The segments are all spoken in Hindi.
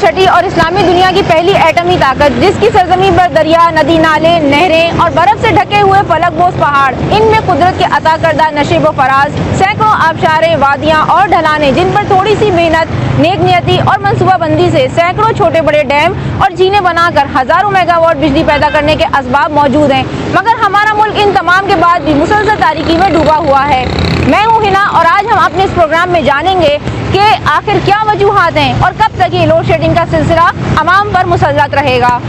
छठी और इस्लामी दुनिया की पहली एटमी ताकत, जिसकी सरजमीन पर दरिया, नदी नाले, नहरें और बर्फ से ढके हुए फलकबोस पहाड़, इनमें कुदरत के अता करदा नशीब व फराज, सैकड़ों आबशारें, वादियां और ढलाने, जिन पर थोड़ी सी मेहनत, नेक नियति और मनसूबाबंदी से सैकड़ों छोटे बड़े डैम और झीलें बनाकर हजारों मेगावाट बिजली पैदा करने के असबाब मौजूद हैं। मगर हमारा मुल्क इन तमाम के बाद भी मुसलसल तारीकी में डूबा हुआ है। मैं हूँ हिना और आज हम अपने इस प्रोग्राम में जानेंगे कि आखिर क्या वजूहात हैं और कब तक ये लोड शेडिंग का सिलसिला अवाम पर मुसल्लत रहेगा।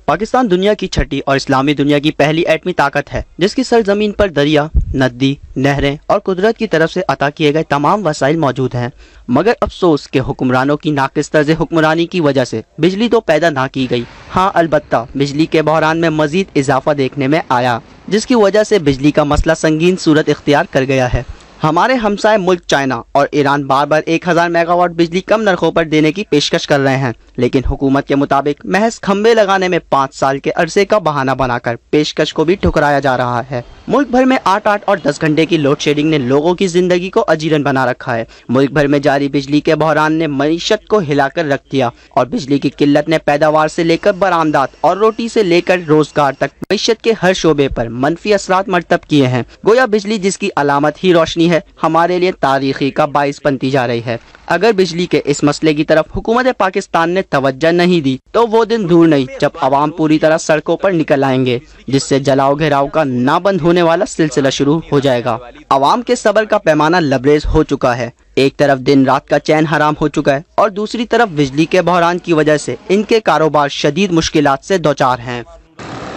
पाकिस्तान दुनिया की छठी और इस्लामी दुनिया की पहली एटमी ताकत है, जिसकी सरजमीन पर दरिया, नदी, नहरें और कुदरत की तरफ से अता किए गए तमाम वसाइल मौजूद हैं। मगर अफसोस के हुक्मरानों की नाकिस तर्ज हुक्मरानी की वजह से बिजली तो पैदा ना की गई। हाँ, अलबत्ता बिजली के बहरान में मजीद इजाफा देखने में आया, जिसकी वजह से बिजली का मसला संगीन सूरत इख्तियार कर गया है। हमारे हमसाए मुल्क चाइना और ईरान बार बार 1000 मेगावाट बिजली कम नरखों पर देने की पेशकश कर रहे हैं, लेकिन हुकूमत के मुताबिक महज खंबे लगाने में 5 साल के अरसे का बहाना बनाकर पेशकश को भी ठुकराया जा रहा है। मुल्क भर में 8 और 10 घंटे की लोड शेडिंग ने लोगों की जिंदगी को अजीरन बना रखा है। मुल्क भर में जारी बिजली के बहरान ने मईशत को हिलाकर रख दिया और बिजली की किल्लत ने पैदावार से लेकर बरामदात और रोटी से लेकर रोजगार तक मईशत के हर शोबे पर मनफी असरात मरतब किए हैं। गोया बिजली जिसकी अलामत ही रोशनी है, हमारे लिए तारीखी का बाइस बनती जा रही है। अगर बिजली के इस मसले की तरफ हुकूमत पाकिस्तान ने तवज्जो नहीं दी तो वो दिन दूर नहीं जब अवाम पूरी तरह सड़कों पर निकल आएंगे, जिससे जलाओ घेराव का ना बंद होने वाला सिलसिला शुरू हो जाएगा। अवाम के सब्र का पैमाना लबरेज हो चुका है। एक तरफ दिन रात का चैन हराम हो चुका है और दूसरी तरफ बिजली के बहरान की वजह से इनके कारोबार शदीद मुश्किलात से दोचार हैं।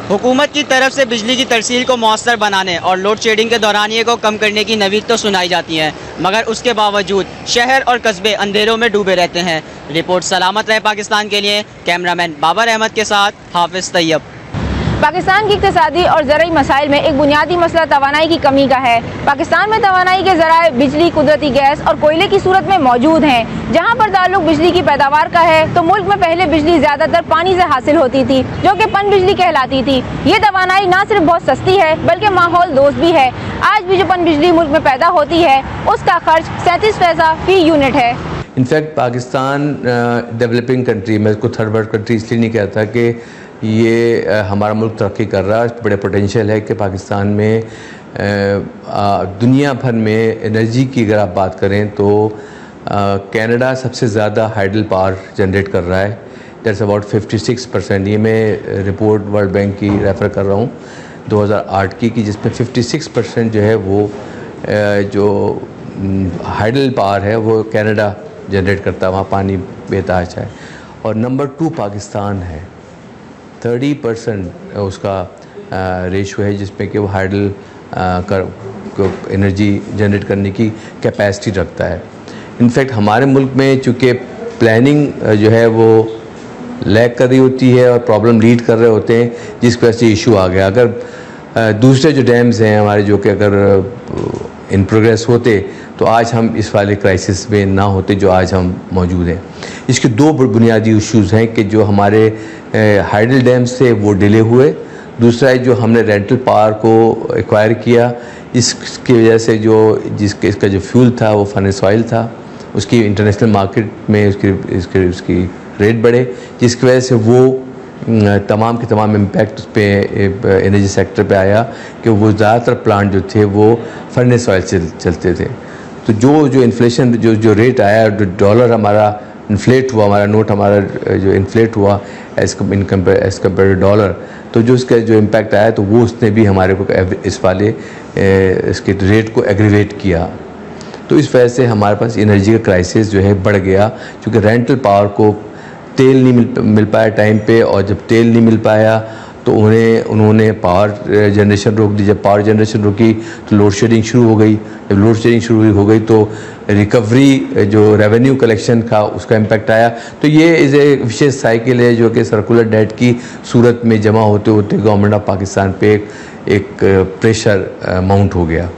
हुकूमत की तरफ से बिजली की तरसील को मौसर बनाने और लोड शेडिंग के दौरानिये को कम करने की नवीद तो सुनाई जाती है, मगर उसके बावजूद शहर और कस्बे अंधेरों में डूबे रहते हैं। रिपोर्ट सलामत रहे पाकिस्तान के लिए कैमरामैन बाबर अहमद के साथ हाफिज तैयब। पाकिस्तान की इक़्तिसादी और ज़राई मसाइल में एक बुनियादी मसला तवानाई की कमी का है। पाकिस्तान में तवानाई के ज़राए बिजली, कुदरती गैस और कोयले की सूरत में मौजूद हैं। जहाँ पर ताल्लुक बिजली की पैदावार का है तो मुल्क में पहले बिजली ज़्यादातर पानी से हासिल होती थी, जो कि पन बिजली कहलाती थी। ये तवानाई न सिर्फ बहुत सस्ती है बल्कि माहौल दोस्त भी है। आज भी जो पन बिजली मुल्क में पैदा होती है उसका खर्च 37 पैसा फी यूनिट है। इनफैक्ट पाकिस्तान डेवलपिंग कंट्री, मैं इसको थर्ड वर्ल्ड कंट्री इसलिए नहीं कहता कि ये हमारा मुल्क तरक्की कर रहा है, बड़े पोटेंशियल है कि पाकिस्तान में दुनिया भर में एनर्जी की अगर आप बात करें तो कनाडा सबसे ज़्यादा हाइडल पावर जनरेट कर रहा है। That's about 56%। ये मैं रिपोर्ट वर्ल्ड बैंक की रेफ़र कर रहा हूँ 2008 की, जिसमें 56% जो है वो जो हाइडल पावर है वो कनाडा जनरेट करता है, वहाँ पानी बेताज है। और नंबर 2 पाकिस्तान है, 30% उसका रेशो है जिसमें कि वो हाइडल एनर्जी जनरेट करने की कैपेसिटी रखता है। इनफैक्ट हमारे मुल्क में चूँकि प्लानिंग जो है वो लैग कर रही होती है और प्रॉब्लम लीड कर रहे होते हैं, जिसकी वजह से इशू आ गया। अगर दूसरे जो डैम्स हैं हमारे जो कि अगर इन प्रोग्रेस होते तो आज हम इस वाले क्राइसिस में ना होते जो आज हम मौजूद हैं। इसके 2 बुनियादी इश्यूज़ हैं कि जो हमारे हाइडल डैम्स से वो डिले हुए, दूसरा है जो हमने रेंटल पावर को एक्वायर किया, इसकी वजह से इसका जो फ्यूल था वो फर्नेस ऑयल था, उसकी इंटरनेशनल मार्केट में उसकी रेट बढ़े, जिसकी वजह से वो तमाम के तमाम इम्पैक्ट उस पर एनर्जी सेक्टर पे आया कि वो ज़्यादातर प्लांट जो थे वो फर्नेस ऑयल से चलते थे। तो जो इन्फ्लेशन जो रेट आया, जो डॉलर हमारा इन्फ्लेट हुआ, हमारा नोट हमारा जो इन्फ्लेट हुआ एज़ कम्पेयर टू डॉलर, तो जो इसका जो इम्पैक्ट आया तो वो उसने भी हमारे को इस वाले इसके रेट को एग्रीवेट किया। तो इस वजह से हमारे पास एनर्जी का क्राइसिस जो है बढ़ गया, क्योंकि रेंटल पावर को तेल नहीं मिल पाया टाइम पे, और जब तेल नहीं मिल पाया तो उन्होंने पावर जनरेशन रोक दी। जब पावर जनरेशन रुकी तो लोड शेडिंग शुरू हो गई। जब लोड शेडिंग शुरू हो गई तो रिकवरी जो रेवेन्यू कलेक्शन का उसका इम्पैक्ट आया। तो ये इज़ ए विशेष साइकिल है जो कि सर्कुलर डेट की सूरत में जमा होते होते गवर्नमेंट ऑफ पाकिस्तान पे एक प्रेशर माउंट हो गया।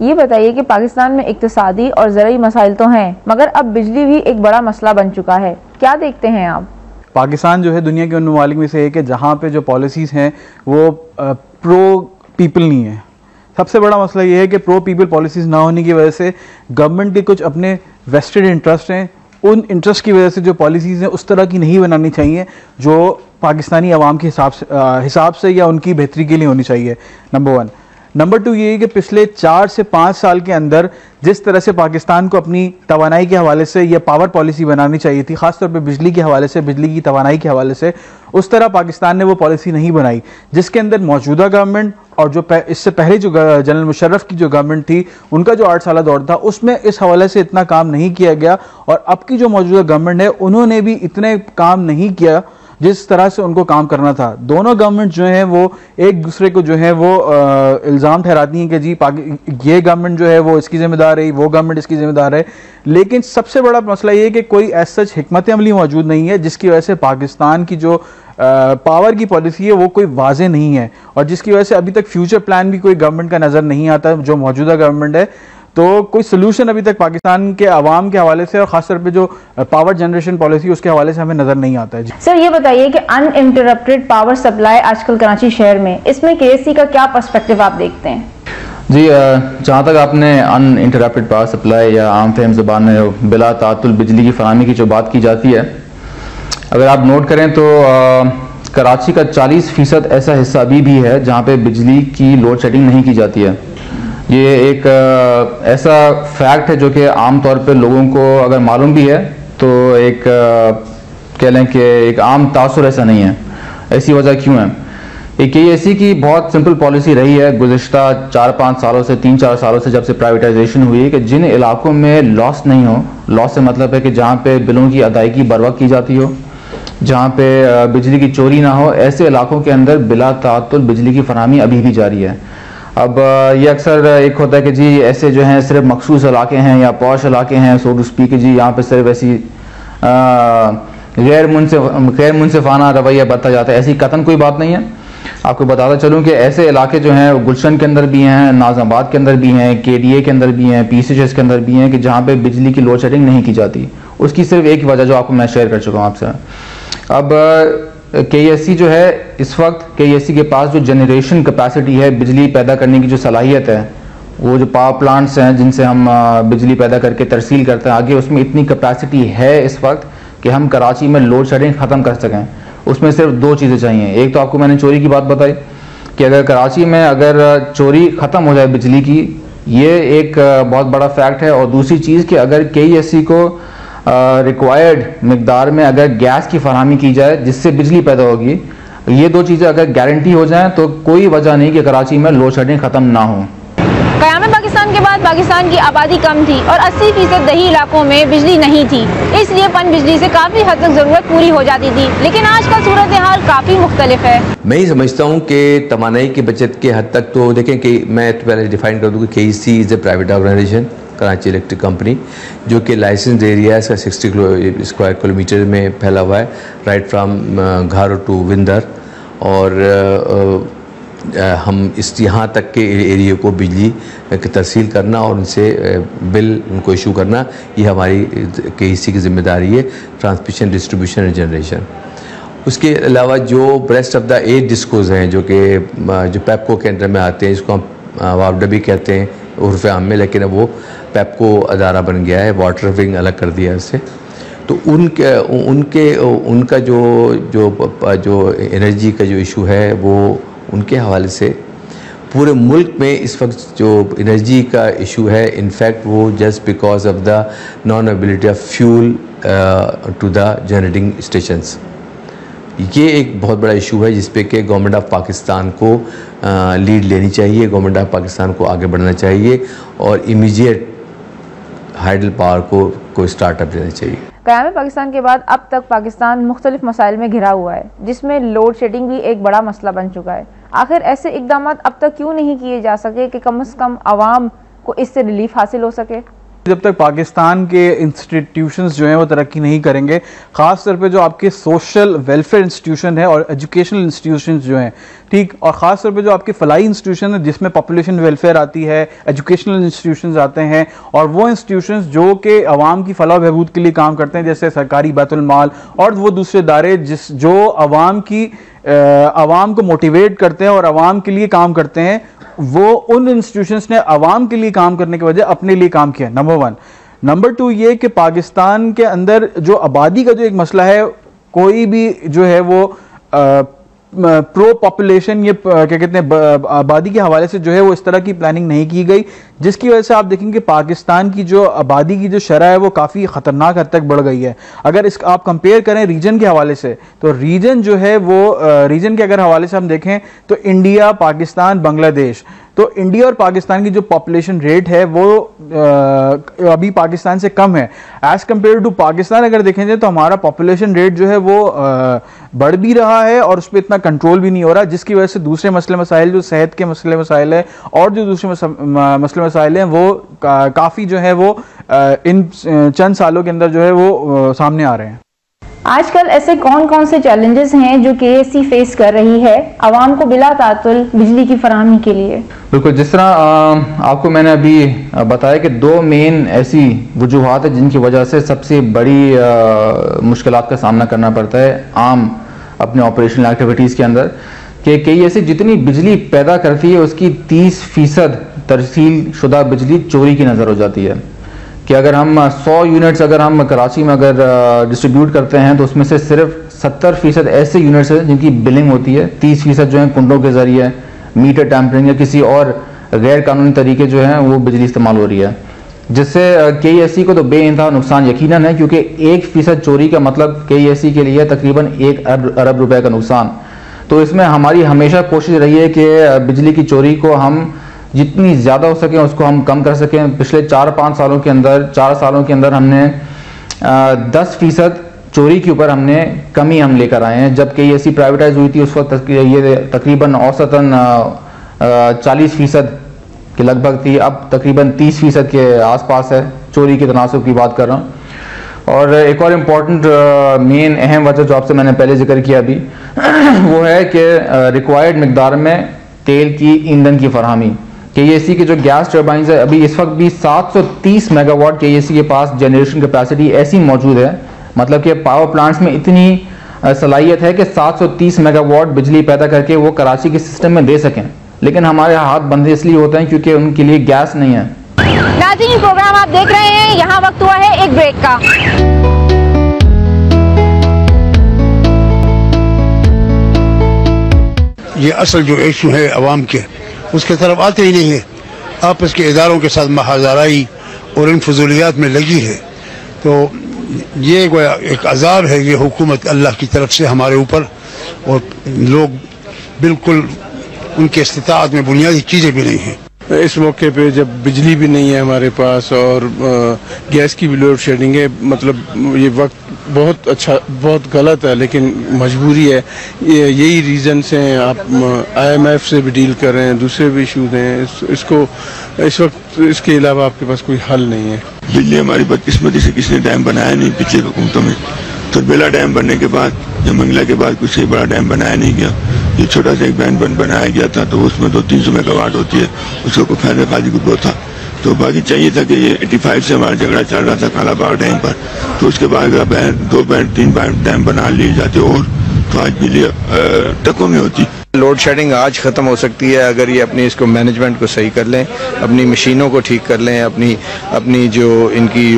ये बताइए कि पाकिस्तान में इक्तिसादी और ज़रूरी मसाइल तो हैं, मगर अब बिजली भी एक बड़ा मसला बन चुका है। क्या देखते हैं आप? पाकिस्तान जो है दुनिया के उन ममालिक में से एक है जहाँ पे जो पॉलिसीज़ हैं वो प्रो पीपल नहीं है। सबसे बड़ा मसला ये है कि प्रो पीपल पॉलिसीज़ ना होने की वजह से गवर्नमेंट के कुछ अपने वेस्टेड इंटरेस्ट हैं, उन इंटरेस्ट की वजह से जो पॉलिसीज़ हैं उस तरह की नहीं बनानी चाहिए जो पाकिस्तानी अवाम के हिसाब से या उनकी बेहतरी के लिए होनी चाहिए। नंबर 1। नंबर 2 ये है कि पिछले 4 से 5 साल के अंदर जिस तरह से पाकिस्तान को अपनी तवानाई के हवाले से या पावर पॉलिसी बनानी चाहिए थी, ख़ासतौर पे बिजली के हवाले से, बिजली की तवानाई के हवाले से, उस तरह पाकिस्तान ने वो पॉलिसी नहीं बनाई, जिसके अंदर मौजूदा गवर्नमेंट और जो इससे पहले जो जनरल मुशर्रफ की जो गवर्नमेंट थी उनका जो 8 साल दौर था उसमें इस हवाले से इतना काम नहीं किया गया। और अब की जो मौजूदा गवर्नमेंट है उन्होंने भी इतने काम नहीं किया जिस तरह से उनको काम करना था। दोनों गवर्नमेंट जो है वो एक दूसरे को जो है वो इल्ज़ाम ठहराती हैं कि जी ये गवर्नमेंट जो है वो इसकी जिम्मेदार है, वो गवर्नमेंट इसकी जिम्मेदार है, लेकिन सबसे बड़ा मसला ये है कि कोई ऐसा हिकमत अमली मौजूद नहीं है जिसकी वजह से पाकिस्तान की जो पावर की पॉलिसी है वो कोई वाज़ेह नहीं है, और जिसकी वजह से अभी तक फ्यूचर प्लान भी कोई गवर्नमेंट का नज़र नहीं आता जो मौजूदा गवर्नमेंट है। तो कोई सोल्यूशन अभी तक पाकिस्तान के अवाम के हवाले से और खासतौर पे जो पावर जनरेशन पॉलिसी उसके हवाले से हमें नज़र नहीं आता है। सर ये बताइए कि अनइंटरप्टेड पावर सप्लाई आजकल कराची शहर में, इसमें KSC का क्या पर्सपेक्टिव आप देखते हैं? जी, जहाँ तक आपने अनइंटरप्टेड पावर सप्लाई या आम फहम ज़बान में बिला तातुल बिजली की फराहमी की जो बात की जाती है, अगर आप नोट करें तो कराची का 40% ऐसा हिस्सा अभी भी है जहाँ पे बिजली की लोड शेडिंग नहीं की जाती है। ये एक ऐसा फैक्ट है जो कि आम तौर पे लोगों को अगर मालूम भी है तो एक कह लें कि एक आम तासुर ऐसा नहीं है। ऐसी वजह क्यों है? एक KSC की बहुत सिंपल पॉलिसी रही है गुज़िश्ता 4-5 सालों से, 3-4 सालों से, जब से प्राइवेटाइजेशन हुई है, कि जिन इलाकों में लॉस नहीं हो, लॉस से मतलब है कि जहाँ पे बिलों की अदायगी बर वक्त की जाती हो, जहाँ पे बिजली की चोरी ना हो, ऐसे इलाकों के अंदर बिला तातुल बिजली की फराहमी अभी भी जारी है। अब ये अक्सर एक होता है कि जी ऐसे जो हैं सिर्फ मखसूस इलाके हैं या पॉश इलाके हैं, सो टू स्पीक, जी यहाँ पे सिर्फ ऐसी गैर मुनसिफाना रवैया बरता जाता है। ऐसी कतन कोई बात नहीं है। आपको बताता चलूँ कि ऐसे इलाके जो हैं गुलशन के अंदर भी हैं, नाज़ाबाद के अंदर भी हैं, KDA के अंदर भी हैं, PCHS के अंदर भी हैं कि जहाँ पे बिजली की लोड शेडिंग नहीं की जाती। उसकी सिर्फ एक ही वजह जो आपको मैं शेयर कर चुका हूँ आपसे। अब KSC जो है, इस वक्त KSC के पास जो जनरेशन कैपेसिटी है, बिजली पैदा करने की जो सलाहियत है, वो जो पावर प्लांट्स हैं जिनसे हम बिजली पैदा करके तरसील करते हैं आगे, उसमें इतनी कैपेसिटी है इस वक्त कि हम कराची में लोड शेडिंग ख़त्म कर सकें। उसमें सिर्फ 2 चीज़ें चाहिए। एक तो आपको मैंने चोरी की बात बताई कि अगर कराची में अगर चोरी ख़त्म हो जाए बिजली की, ये एक बहुत बड़ा फैक्ट है। और दूसरी चीज़ कि अगर KSC को रिक्वायर्ड मिकदार में अगर गैस की फराहमी की जाए जिससे बिजली पैदा होगी, ये 2 चीज़ें अगर गारंटी हो जाएं तो कोई वजह नहीं कि कराची में लोड शेडिंग ख़त्म ना हो। क़याम पाकिस्तान के बाद पाकिस्तान की आबादी कम थी और 80% दही इलाकों में बिजली नहीं थी, इसलिए पन बिजली से काफ़ी हद तक ज़रूरत पूरी हो जाती थी। लेकिन आज का सूरत हाल काफ़ी मुख्तलिफ है। मैं ही समझता हूँ कि तवानाई की बचत के हद तक तो देखें कि मैं तो पहले डिफाइन कर दूँ कि KSC is a private organisation, Karachi electric company, जो कि लाइसेंस एरिया इसका 60 स्क्वायर किलोमीटर में फैला हुआ है, राइट फ्राम घारो टू विंदर। और हम इस यहाँ तक के एरिया को बिजली की तरसील करना और उनसे बिल उनको इशू करना, ये हमारी KSC की जिम्मेदारी है, ट्रांसमिशन, डिस्ट्रीब्यूशन एंड जनरेशन। उसके अलावा जो रेस्ट ऑफ द 8 डिस्कोज हैं जो कि जो पेपको के अंडर में आते हैं, जिसको हम वावडा भी कहते हैं उर्फ़ आम में, लेकिन अब वो पेपको अदारा बन गया है, वाटर विंग अलग कर दिया है उससे। तो उनका जो एनर्जी का जो इशू है वो उनके हवाले से पूरे मुल्क में इस वक्त जो एनर्जी का इशू है, इनफैक्ट वो just because of the non availability of fuel to the generating stations, ये एक बहुत बड़ा इशू है जिस पे कि गवर्नमेंट ऑफ पाकिस्तान को लीड लेनी चाहिए, गवर्नमेंट ऑफ पाकिस्तान को आगे बढ़ना चाहिए और इमीडिएट हाइडल पावर को स्टार्टअप देना चाहिए। क़याम पाकिस्तान के बाद अब तक पाकिस्तान मुख्तलिफ मसाइल में घिरा हुआ है, जिसमें लोड शेडिंग भी एक बड़ा मसला बन चुका है। आखिर ऐसे इकदाम अब तक क्यों नहीं किए जा सके कि कम से कम आवाम को इससे रिलीफ हासिल हो सके? जब तक पाकिस्तान के इंस्टीट्यूशंस जो हैं वो तरक्की नहीं करेंगे, ख़ास तौर पे जो आपके सोशल वेलफेयर इंस्टीट्यूशन है और एजुकेशनल इंस्टीट्यूशंस जो हैं, ठीक, और ख़ास तौर पे जो आपके फलाई इंस्टीट्यूशन है जिसमें पॉपुलेशन वेलफेयर आती है, एजुकेशनल इंस्टीट्यूशंस आते हैं, और वो इंस्टीट्यूशंस जो कि आवाम की फलाह बहबूद के लिए काम करते हैं, जैसे सरकारी बैतुल माल और वो दूसरे इदारे जो आवाम को मोटिवेट करते हैं और आवाम के लिए काम करते हैं, वो उन इंस्टीट्यूशंस ने आवाम के लिए काम करने के वजह अपने लिए काम किया, नंबर 1। नंबर 2 ये कि पाकिस्तान के अंदर जो आबादी का जो एक मसला है, कोई भी जो है वो प्रो पॉपुलेशन, ये क्या कहते हैं, आबादी के हवाले से जो है वो इस तरह की प्लानिंग नहीं की गई, जिसकी वजह से आप देखेंगे पाकिस्तान की जो आबादी की जो शरह है वो काफ़ी ख़तरनाक हद तक बढ़ गई है। अगर इस आप कंपेयर करें रीजन के हवाले से, तो रीजन जो है वो रीजन के अगर हवाले से हम देखें तो इंडिया, पाकिस्तान, बांग्लादेश, तो इंडिया और पाकिस्तान की जो पॉपुलेशन रेट है वो अभी पाकिस्तान से कम है। एज कम्पेयर टू पाकिस्तान अगर देखेंगे तो हमारा पॉपुलेशन रेट जो है वो बढ़ भी रहा है और उस पर इतना कंट्रोल भी नहीं हो रहा, जिसकी वजह से दूसरे मसले मसाइल, जो सेहत के मसले मसाइल है और जो दूसरे मसले मसाइल हैं, वो काफ़ी जो है वो इन चंद सालों के अंदर जो है वो सामने आ रहे हैं। आजकल ऐसे कौन कौन से चैलेंजेस हैं जो KSE फेस कर रही है आवाम को बिला तातुल बिजली की फराहमी के लिए? बिल्कुल, जिस तरह आपको मैंने अभी बताया कि 2 मेन ऐसी वजूहात है जिनकी वजह से सबसे बड़ी मुश्किलात का सामना करना पड़ता है आम अपने ऑपरेशनल एक्टिविटीज़ के अंदर, कि KSE जितनी बिजली पैदा करती है उसकी 30% तरसील शुदा बिजली चोरी की नज़र हो जाती है। कि अगर हम 100 यूनिट्स अगर हम कराची में अगर डिस्ट्रीब्यूट करते हैं तो उसमें से सिर्फ 70% ऐसे यूनिट्स हैं जिनकी बिलिंग होती है, 30% जो है कुंडों के ज़रिए, मीटर टैंपरिंग या किसी और गैर कानूनी तरीके जो हैं वो बिजली इस्तेमाल हो रही है, जिससे KSE को तो बेइंतहा नुकसान यकीनन है, क्योंकि 1% चोरी का मतलब KSE के लिए तकरीबन 1 अरब रुपए का नुकसान। तो इसमें हमारी हमेशा कोशिश रही है कि बिजली की चोरी को हम जितनी ज़्यादा हो सके उसको हम कम कर सकें। पिछले 4 सालों के अंदर हमने 10% चोरी के ऊपर हमने कमी लेकर आए हैं। जब KSE प्राइवेटाइज हुई थी उस वक्त ये तकरीबन औसतन 40% के लगभग थी, अब तकरीबन 30% के आसपास है। चोरी के तनासुब की बात कर रहा हूँ। और एक और इम्पॉर्टेंट मेन अहम वजह जो आपसे मैंने पहले जिक्र किया अभी वो है कि रिक्वायर्ड मिकदार में तेल की ईंधन की फरहमी। KSE के जो गैस टर्बाइंस है अभी इस वक्त भी 730 मेगावाट KSE के पास जनरेशन कैपेसिटी ऐसी मौजूद है, मतलब कि पावर प्लांट्स में इतनी सलाहियत है कि 730 मेगावाट बिजली पैदा करके वो कराची के सिस्टम में दे सकें, लेकिन हमारे हाथ बंधे इसलिए होते हैं क्योंकि उनके लिए गैस नहीं है। नाज़रीन, प्रोग्राम आप देख रहे हैं, यहाँ वक्त हुआ है एक ब्रेक का। ये असल जो इशू है अवाम के, उसके तरफ आते ही नहीं है। आपस के इदारों के साथ महाजराई और इन फजूलियात में लगी है। तो ये एक अजाब है ये हुकूमत अल्लाह की तरफ से हमारे ऊपर, और लोग बिल्कुल उनके इस्तिताअत में बुनियादी चीज़ें भी नहीं हैं। इस मौके पे जब बिजली भी नहीं है हमारे पास और गैस की भी लोड शेडिंग है, मतलब ये वक्त बहुत अच्छा, बहुत गलत है, लेकिन मजबूरी है। यही रीजंस हैं। आप IMF से भी डील कर रहे हैं, दूसरे भी इशूज हैं। इसको इस वक्त इसके अलावा आपके पास कोई हल नहीं है। बिजली हमारी बदकिस्मती से किसी ने डैम बनाया नहीं पिछले हुकूमतों में। तुरबेला डैम बनने के बाद या मंगला के बाद कुछ बड़ा डैम बनाया नहीं गया। ये छोटा सा एक बैंड बनाया गया था, तो उसमें 200-300 मेगावाट होती है, उसको कोई फायदा खादी कुछ था। तो बाकी चाहिए था कि ये 85 से हमारा झगड़ा चल रहा था काला बाग डैम पर, तो उसके बाद 2 बैंड 3 बैंड डैम बना लिए जाते और तो आज बिजली टकों में होती। लोड शेडिंग आज ख़त्म हो सकती है अगर ये अपनी इसको मैनेजमेंट को सही कर लें, अपनी मशीनों को ठीक कर लें, अपनी जो इनकी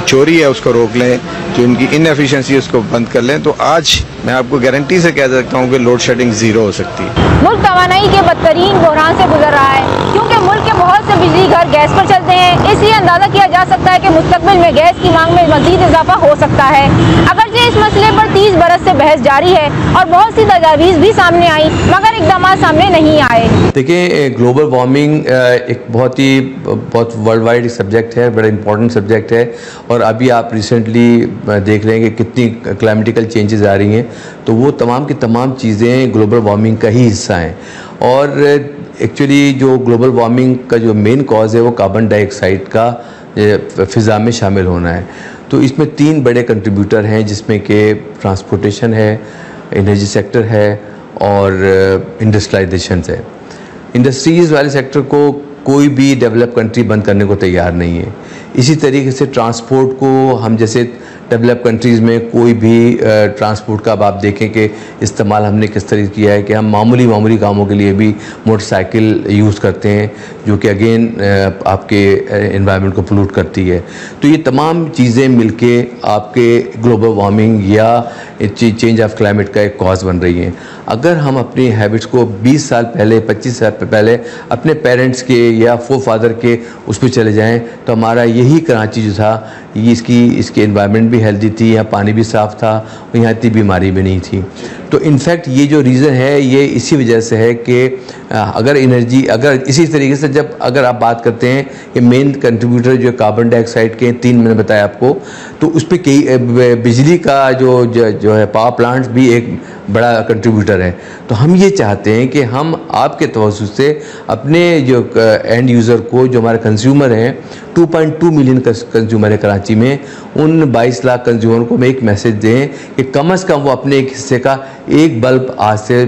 चोरी है उसको रोक लें, जो इनकी इनएफिशिएंसी है उसको बंद कर लें। तो आज मैं आपको गारंटी से कह सकता हूँ कि लोड शेडिंग ज़ीरो हो सकती है। मुल्क तवानाई के बदतरीन बहरान से गुजर रहा है, क्योंकि मुल्क के बहुत से बिजली घर गैस पर चलते हैं। इसलिए अंदाजा किया जा सकता है कि मुस्तकबिल में गैस की मांग में मजीद इजाफा हो सकता है। अगरचे इस मसले पर 30 बरस से बहस जारी है और बहुत सी तजावीज़ भी सामने आई, मगर इकदाम सामने नहीं आए। देखिए, ग्लोबल वार्मिंग एक बहुत वर्ल्ड वाइड सब्जेक्ट है, बड़ा इंपॉर्टेंट सब्जेक्ट है। और अभी आप रिसेंटली देख रहे हैं कि कितनी क्लाइमेटिकल चेंजेस आ रही हैं, तो वो तमाम की तमाम चीज़ें ग्लोबल वार्मिंग का ही हिस्सा हैं। और एक्चुअली जो ग्लोबल वार्मिंग का जो मेन कॉज है वो कार्बन डाइऑक्साइड का फ़िज़ा में शामिल होना है। तो इसमें 3 बड़े कंट्रीब्यूटर हैं, जिसमें कि ट्रांसपोर्टेशन है, एनर्जी सेक्टर है और इंडस्ट्रियलाइजेशन है। इंडस्ट्रीज़ वाले सेक्टर को कोई भी डेवलप कंट्री बंद करने को तैयार नहीं है। इसी तरीके से ट्रांसपोर्ट को हम जैसे डेवलप कंट्रीज़ में कोई भी ट्रांसपोर्ट का अब आप देखें कि इस्तेमाल हमने किस तरह किया है कि हम मामूली कामों के लिए भी मोटरसाइकिल यूज़ करते हैं, जो कि अगेन आपके एनवायरनमेंट को पोल्यूट करती है। तो ये तमाम चीज़ें मिलके आपके ग्लोबल वार्मिंग या चेंज ऑफ क्लाइमेट का एक कॉज बन रही हैं। अगर हम अपनी हैबिट्स को 20 साल पहले, 25 साल पहले अपने पेरेंट्स के या फोरफादर के उस पर चले जाएं, तो हमारा यही कराची जो था, ये इसकी एनवायरनमेंट भी हेल्दी थी, यहाँ पानी भी साफ़ था और यहाँ इतनी बीमारी भी नहीं थी। तो इनफैक्ट ये जो रीज़न है ये इसी वजह से है कि अगर इसी तरीके से अगर आप बात करते हैं कि मेन कंट्रीब्यूटर जो कार्बन डाइऑक्साइड के 3 मैंने बताया आपको, तो उस पर कई बिजली का जो है पावर प्लांट्स भी एक बड़ा कंट्रीब्यूटर है। तो हम ये चाहते हैं कि हम आपके तवज्जुह से अपने जो एंड यूज़र को, जो हमारे कंज्यूमर हैं, 2.2 मिलियन कंज्यूमर है कराची में, उन 22 लाख कंज्यूमर को मैं एक मैसेज दें कि कम से कम वो अपने एक हिस्से का एक बल्ब आज से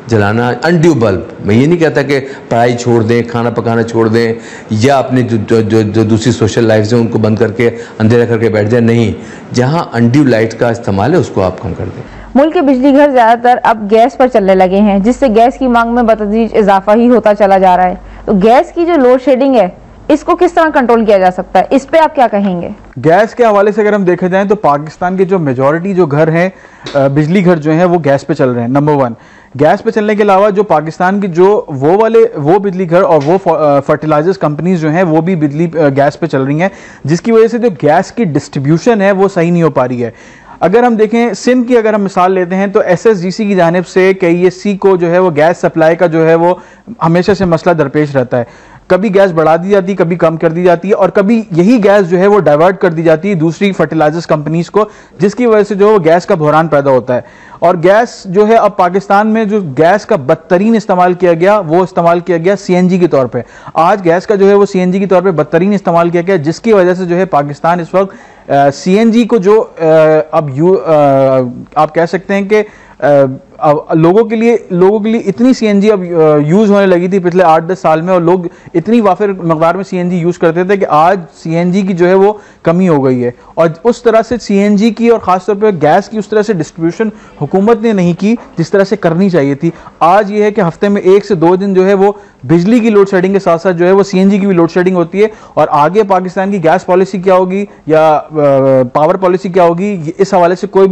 जलाना, अनड्यू बल्ब, मैं ये नहीं कहता कि पढ़ाई छोड़ दें, खाना पकाना छोड़ दें या अपने जो दूसरी सोशल लाइफ है उनको बंद करके अंधेरा करके बैठ जाए, नहीं, जहाँ अनड्यू लाइट का इस्तेमाल है उसको आप कम कर दें। मुल्क के बिजली घर ज्यादातर अब गैस पर चलने लगे हैं, जिससे गैस की मांग में बतदरीज इजाफा ही होता चला जा रहा है। तो गैस की जो लोड शेडिंग है, इसको किस तरह कंट्रोल किया जा सकता है, इस पे आप क्या कहेंगे? गैस के हवाले से अगर हम देखा जाए तो पाकिस्तान के जो मेजॉरिटी जो घर हैं, बिजली घर जो हैं वो गैस पे चल रहे हैं। नंबर 1, गैस पे चलने के अलावा जो पाकिस्तान की जो वो बिजली घर और वो फर्टिलाइजर्स कंपनीज जो हैं वो भी बिजली गैस पे चल रही हैं, जिसकी वजह से जो गैस की डिस्ट्रीब्यूशन है वो सही नहीं हो पा रही है। अगर हम देखें सिंध की अगर हम मिसाल लेते हैं तो SSGC की जानिब से KESC को जो है वो गैस सप्लाई का जो है वो हमेशा से मसला दरपेश रहता है। कभी गैस बढ़ा दी जाती है, कभी कम कर दी जाती है, और कभी यही गैस जो है वो डाइवर्ट कर दी जाती है दूसरी फर्टिलाइजर्स कंपनीज को, जिसकी वजह से जो है वो गैस का बहरान पैदा होता है। और गैस जो है अब पाकिस्तान में जो गैस का बदतरीन इस्तेमाल किया गया वो इस्तेमाल किया गया CNG के तौर पे। आज गैस का जो है वो CNG के तौर पे बदतरीन इस्तेमाल किया गया, जिसकी वजह से जो है पाकिस्तान इस वक्त CNG को जो आप कह सकते हैं कि लोगों के लिए इतनी CNG अब यूज़ होने लगी थी पिछले 8-10 साल में, और लोग इतनी वाफिर मकदार में CNG यूज़ करते थे कि आज CNG की जो है वो कमी हो गई है। और उस तरह से CNG की और ख़ासतौर पर गैस की उस तरह से डिस्ट्रीब्यूशन हुकूमत ने नहीं की जिस तरह से करनी चाहिए थी। आज ये है कि हफ्ते में 1 से 2 दिन जो है वो बिजली की लोड शेडिंग के साथ साथ जो है वो CNG की भी लोड शेडिंग होती है। और आगे पाकिस्तान की गैस पॉलिसी क्या होगी या पावर पॉलिसी क्या होगी, इस हवाले से कोई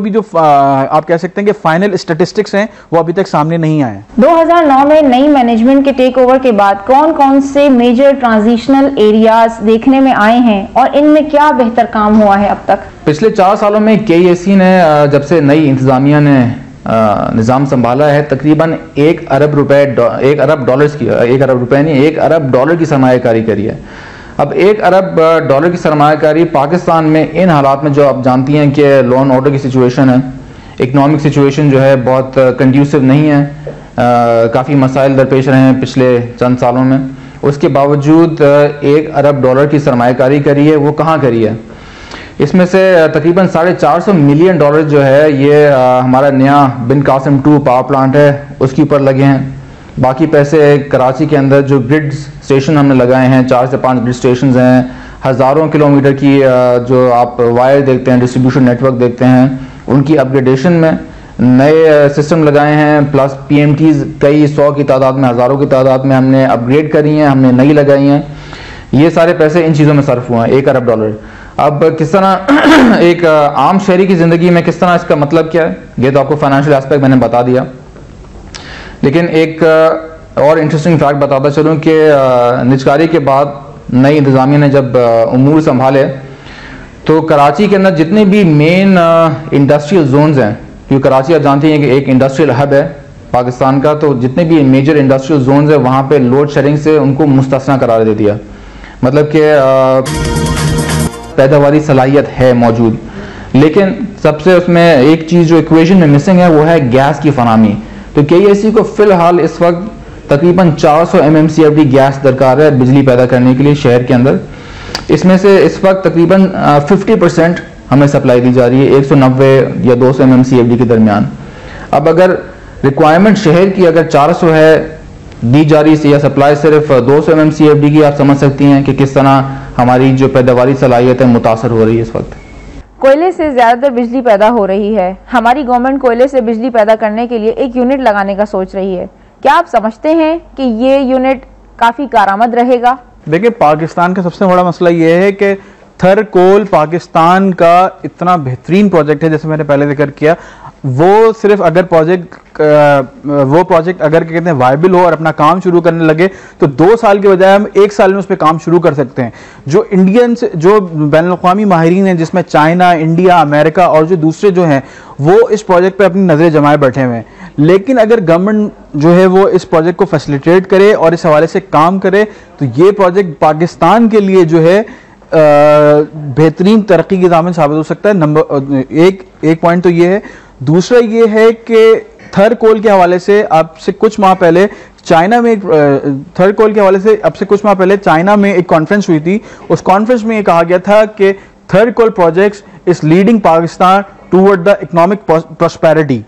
भी आप कह सकते हैं कि फाइनल स्टैटिस्टिक्स हैं वो अभी तक सामने नहीं आए। 2009 में नई मैनेजमेंट के टेक ओवर के बाद कौन कौन से मेजर ट्रांजिशनल एरियाज देखने में आए हैं और इनमें क्या बेहतर काम हुआ है अब तक? पिछले 4 सालों में KESC ने जब से नई इंतजामिया ने निज़ाम संभाला है, तकरीबन 1 अरब डॉलर की सरमायाकारी करी है। अब 1 अरब डॉलर की सरमायाकारी पाकिस्तान में इन हालात में, जो आप जानती हैं कि लॉ एंड ऑर्डर की सिचुएशन है, इकनॉमिक सिचुएशन जो है बहुत कंड्यूसिव नहीं है, काफ़ी मसाइल दरपेश रहे हैं पिछले चंद सालों में, उसके बावजूद 1 अरब डॉलर की सरमायाकारी करी है। वो कहाँ करी है? इसमें से तकरीबन 450 मिलियन डॉलर जो है ये हमारा नया बिन कासिम 2 पावर प्लांट है उसके ऊपर लगे हैं। बाकी पैसे कराची के अंदर जो ग्रिड स्टेशन हमने लगाए हैं, 4 से 5 ग्रिड स्टेशन हैं, हज़ारों किलोमीटर की जो आप वायर देखते हैं, डिस्ट्रीब्यूशन नेटवर्क देखते हैं, उनकी अपग्रेडेशन में नए सिस्टम लगाए हैं, प्लस PMTs कई 100 की तादाद में, हज़ारों की तादाद में हमने अपग्रेड करी हैं, हमने नई लगाई हैं। ये सारे पैसे इन चीज़ों में सर्फ हुए हैं, 1 अरब डॉलर। अब किस तरह एक आम शहरी की ज़िंदगी में किस तरह इसका मतलब क्या है, ये तो आपको फाइनेंशियल एस्पेक्ट मैंने बता दिया, लेकिन एक और इंटरेस्टिंग फैक्ट बताता चलूँ कि निजकारी के बाद नई इंतज़ामिया ने जब उमूर संभाले तो कराची के अंदर जितने भी मेन इंडस्ट्रियल जोन्स हैं, क्योंकि कराची आप जानते हैं कि एक इंडस्ट्रियल हब है पाकिस्तान का, तो जितने भी मेजर इंडस्ट्रियल जोन्स हैं वहाँ पे लोड शेडिंग से उनको मुस्तस्ना करार दे दिया। मतलब कि पैदावारी सलाहियत है मौजूद, लेकिन सबसे उसमें एक चीज़ जो इक्वेशन में मिसिंग है वो है गैस की फराहमी। तो KESC को फ़िलहाल इस वक्त तकरीबन 400 MMCFD गैस दरकार है बिजली पैदा करने के लिए शहर के अंदर। इसमें से इस वक्त तकरीबन 50% हमें सप्लाई दी जा रही है 190 या 200 MMCFD के दरमियान। अब अगर रिक्वायरमेंट शहर की अगर 400 है, दी जा रही है या सप्लाई सिर्फ 200 MMCFD की, आप समझ सकती हैं कि किस तरह हमारी जो पैदावारी सलाहियत है मुतासर हो रही है इस वक्त। कोयले से ज्यादातर बिजली पैदा हो रही है। हमारी गवर्नमेंट कोयले से बिजली पैदा करने के लिए एक यूनिट लगाने का सोच रही है। क्या आप समझते हैं कि ये यूनिट काफी कारआमद रहेगा? देखिए, पाकिस्तान का सबसे बड़ा मसला ये है कि थर कोल पाकिस्तान का इतना बेहतरीन प्रोजेक्ट है, जैसे मैंने पहले जिक्र किया, वो सिर्फ अगर प्रोजेक्ट अगर कहते हैं वायबल हो और अपना काम शुरू करने लगे तो 2 साल के बजाय हम 1 साल में उस पर काम शुरू कर सकते हैं। जो इंडियंस, जो बैनुल-अक़वामी माहिरीन हैं, जिसमें चाइना, इंडिया, अमेरिका और जो दूसरे जो हैं, वो इस प्रोजेक्ट पे अपनी नज़रें जमाए बैठे हुए हैं। लेकिन अगर गवर्नमेंट जो है वो इस प्रोजेक्ट को फैसिलिटेट करे और इस हवाले से काम करे तो ये प्रोजेक्ट पाकिस्तान के लिए जो है बेहतरीन तरक्की की ज़ामिन साबित हो सकता है। नंबर एक पॉइंट तो ये है। दूसरा ये है कि थर कोल के हवाले से आपसे कुछ माह पहले चाइना में चाइना में एक कॉन्फ्रेंस हुई थी। उस कॉन्फ्रेंस में ये कहा गया था कि Thar coal projects is leading Pakistan toward the economic prosperity,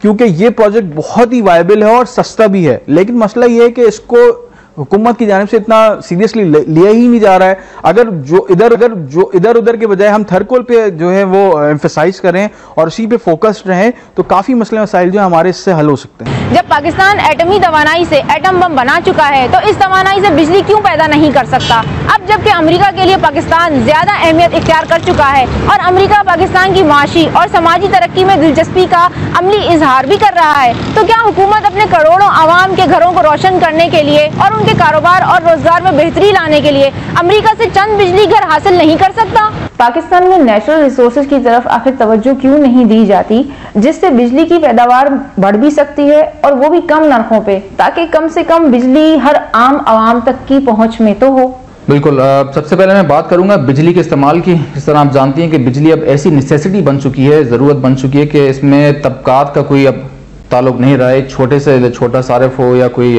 क्योंकि ये प्रोजेक्ट बहुत ही वायबल है और सस्ता भी है। लेकिन मसला ये है कि इसको हुकूमत की जानिब से इतना सीरियसली लिया ही नहीं जा रहा है। अगर जो इधर उधर के बजाय हम थर्कोल पे जो है वो एम्फेसाइज करें और उसी पे फोकस्ड रहें तो काफ़ी मसले मसाइल जो हमारे इससे हल हो सकते हैं। जब पाकिस्तान एटमी तवानाई से एटम बम बना चुका है तो इस तवानाई से बिजली क्यों पैदा नहीं कर सकता? अब जबकि अमेरिका के लिए पाकिस्तान ज्यादा अहमियत इख्तियार कर चुका है और अमेरिका पाकिस्तान की माशी और समाजी तरक्की में दिलचस्पी का अमली इजहार भी कर रहा है, तो क्या हुकूमत अपने करोड़ों आवाम के घरों को रोशन करने के लिए और उनके कारोबार और रोजगार में बेहतरी लाने के लिए अमेरिका से चंद बिजली घर हासिल नहीं कर सकता? पाकिस्तान में नेचुरल रिसोर्सेज की तरफ आखिर तवज्जो क्यों नहीं दी जाती, जिससे बिजली की पैदावार बढ़ भी सकती है और वो भी कम नरखों पे, ताकि कम से कम बिजली हर आम आवाम तक की पहुंच में तो हो। बिल्कुल। सबसे पहले मैं बात करूंगा बिजली के इस्तेमाल की। जिस तरह आप जानती हैं कि बिजली अब ऐसी नेसेसिटी बन चुकी है, ज़रूरत बन चुकी है कि इसमें तबकात का कोई अब ताल्लुक नहीं रहा है। छोटे से छोटा सारिफ हो या कोई